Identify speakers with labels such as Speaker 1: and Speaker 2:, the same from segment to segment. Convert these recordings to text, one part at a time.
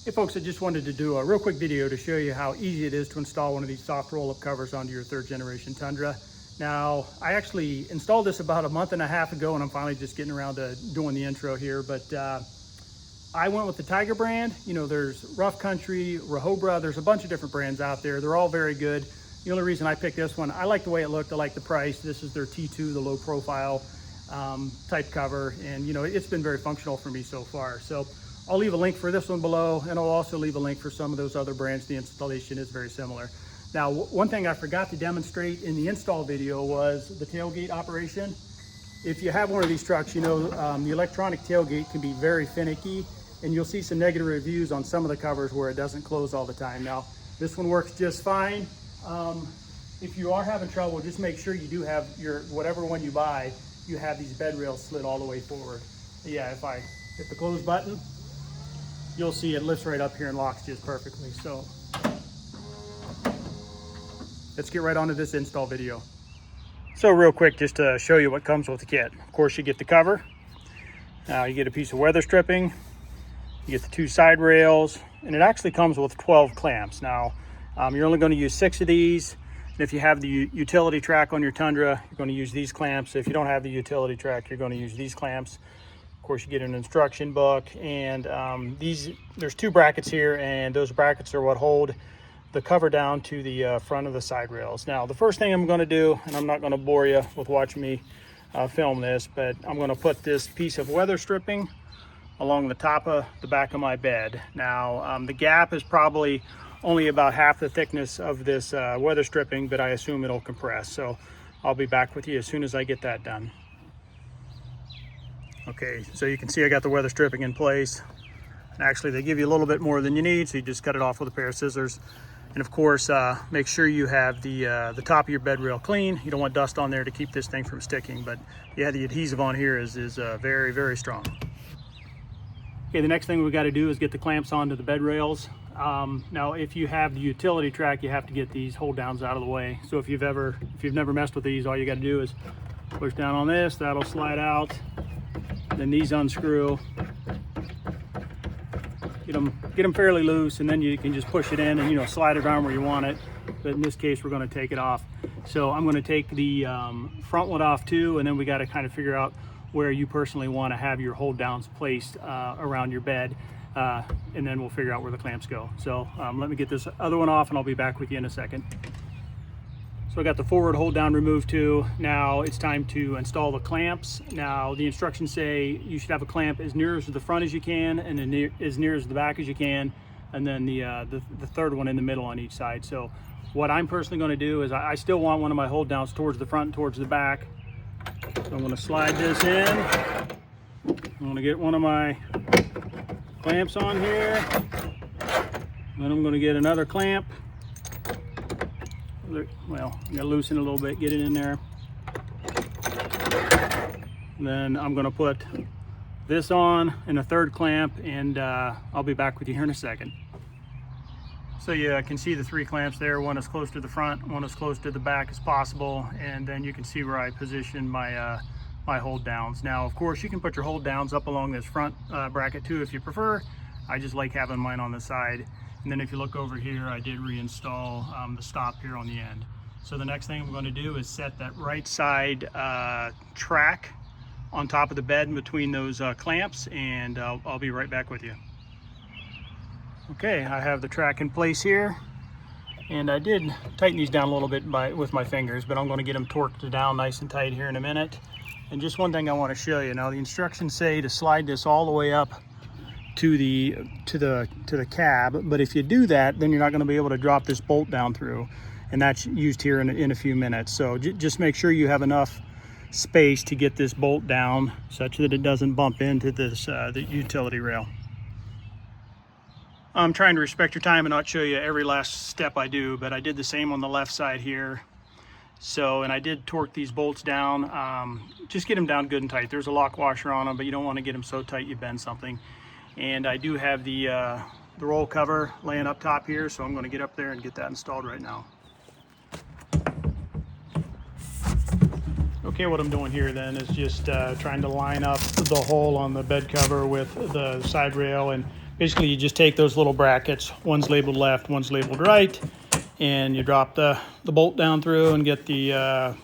Speaker 1: Hey folks, I just wanted to do a real quick video to show you how easy it is to install one of these soft roll-up covers onto your third generation Tundra. Now, I actually installed this about a month and a half ago, and I'm finally just getting around to doing the intro here, but I went with the Tyger brand. You know, there's Rough Country, Rehobra, there's a bunch of different brands out there. They're all very good. The only reason I picked this one, I like the way it looked, I like the price. This is their T2, the low profile type cover, and you know, it's been very functional for me so far. So I'll leave a link for this one below, and I'll also leave a link for some of those other brands. The installation is very similar. Now, one thing I forgot to demonstrate in the install video was the tailgate operation. If you have one of these trucks, you know the electronic tailgate can be very finicky, and you'll see some negative reviews on some of the covers where it doesn't close all the time. Now, this one works just fine. If you are having trouble, just make sure you do have your, whatever one you buy, you have these bed rails slid all the way forward. Yeah, if I hit the close button, you'll see it lifts right up here and locks just perfectly. So let's get right onto this install video. So real quick, just to show you what comes with the kit. Of course, you get the cover. You get a piece of weather stripping. You get the 2 side rails, and it actually comes with 12 clamps. Now, you're only going to use 6 of these. And if you have the utility track on your Tundra, you're going to use these clamps. If you don't have the utility track, you're going to use these clamps. Of course, you get an instruction book, and there's 2 brackets here, and those brackets are what hold the cover down to the front of the side rails. Now, the first thing I'm going to do, and I'm not going to bore you with watching me film this, but I'm going to put this piece of weather stripping along the top of the back of my bed. Now, the gap is probably only about half the thickness of this weather stripping, but I assume it'll compress. So I'll be back with you as soon as I get that done. Okay, so you can see I got the weather stripping in place. And actually, they give you a little bit more than you need, so you just cut it off with a pair of scissors. And of course, make sure you have the top of your bed rail clean. You don't want dust on there to keep this thing from sticking, but yeah, the adhesive on here is very, very strong. Okay, the next thing we got to do is get the clamps onto the bed rails. Now, if you have the utility track, you have to get these hold downs out of the way. So if you've never messed with these, all you got to do is push down on this, that'll slide out. Then these unscrew, get them fairly loose, and then you can just push it in and, you know, slide it around where you want it. But in this case, we're going to take it off. So I'm going to take the front one off too, and then we got to kind of figure out where you personally want to have your hold downs placed around your bed, and then we'll figure out where the clamps go. So let me get this other one off, and I'll be back with you in a second. So I got the forward hold down removed too. Now it's time to install the clamps. Now the instructions say you should have a clamp as near to the front as you can, and then as near as the back as you can, and then the third one in the middle on each side. So what I'm personally going to do is I still want one of my hold downs towards the front and towards the back. So I'm going to slide this in. I'm going to get one of my clamps on here. Then I'm going to get another clamp. Well, I'm gonna loosen it a little bit, get it in there. And then I'm gonna put this on and a third clamp, and I'll be back with you here in a second. So you can see the 3 clamps there. One is close to the front, one is close to the back as possible, and then you can see where I position my my hold downs. Now, of course, you can put your hold downs up along this front bracket too if you prefer. I just like having mine on the side. And then if you look over here, I did reinstall the stop here on the end. So the next thing I'm going to do is set that right side track on top of the bed in between those clamps, and I'll be right back with you. Okay, I have the track in place here, and I did tighten these down a little bit with my fingers, but I'm going to get them torqued down nice and tight here in a minute. And just one thing I want to show you. Now, the instructions say to slide this all the way up to the cab, but if you do that, then you're not going to be able to drop this bolt down through, and that's used here in a few minutes. So just make sure you have enough space to get this bolt down such that it doesn't bump into this the utility rail. I'm trying to respect your time and not show you every last step I do, but I did the same on the left side here. So, and I did torque these bolts down. Just get them down good and tight. There's a lock washer on them, but you don't want to get them so tight you bend something. And I do have the roll cover laying up top here, so I'm going to get up there and get that installed right now. Okay, what I'm doing here then is just trying to line up the hole on the bed cover with the side rail and Basically, you just take those little brackets, one's labeled left, one's labeled right, and you drop the bolt down through and get the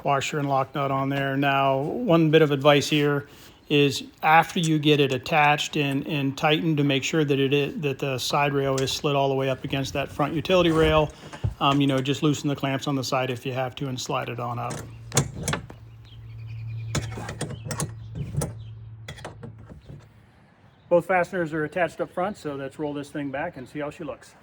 Speaker 1: washer and lock nut on there. Now, one bit of advice here is after you get it attached and tightened, to make sure that the side rail is slid all the way up against that front utility rail. You know, just loosen the clamps on the side if you have to and slide it on up. Both fasteners are attached up front, so let's roll this thing back and see how she looks.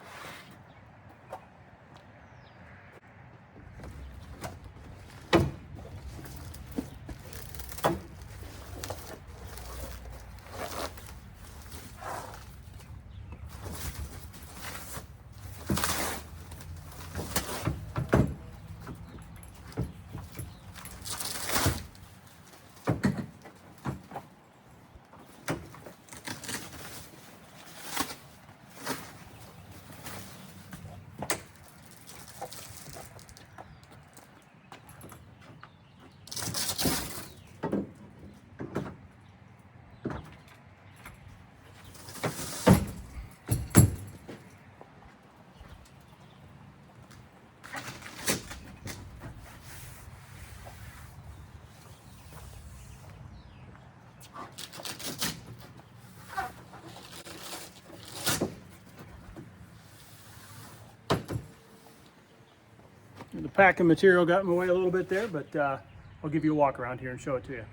Speaker 1: The packing material got in my way a little bit there, but I'll give you a walk around here and show it to you.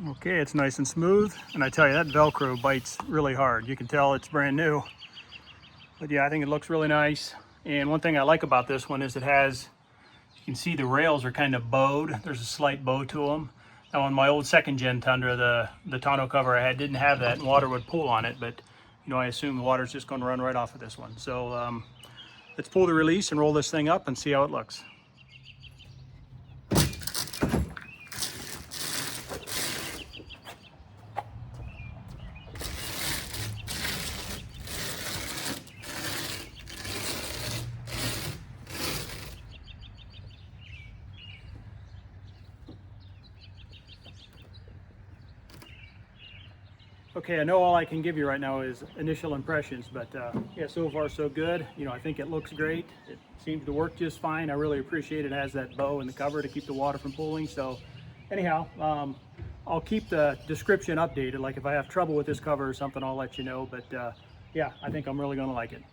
Speaker 1: Okay, it's nice and smooth, and I tell you, that Velcro bites really hard. You can tell it's brand new, but yeah, I think it looks really nice. And one thing I like about this one is it has, you can see the rails are kind of bowed. There's a slight bow to them. Now on my old second gen Tundra, the tonneau cover I had didn't have that, and water would pool on it, but you know, I assume the water's just going to run right off of this one. So let's pull the release and roll this thing up and see how it looks. Okay, I know all I can give you right now is initial impressions, but yeah, so far so good. You know, I think it looks great. It seems to work just fine. I really appreciate it has that bow in the cover to keep the water from pooling. So anyhow, I'll keep the description updated. Like if I have trouble with this cover or something, I'll let you know. But yeah, I think I'm really gonna like it.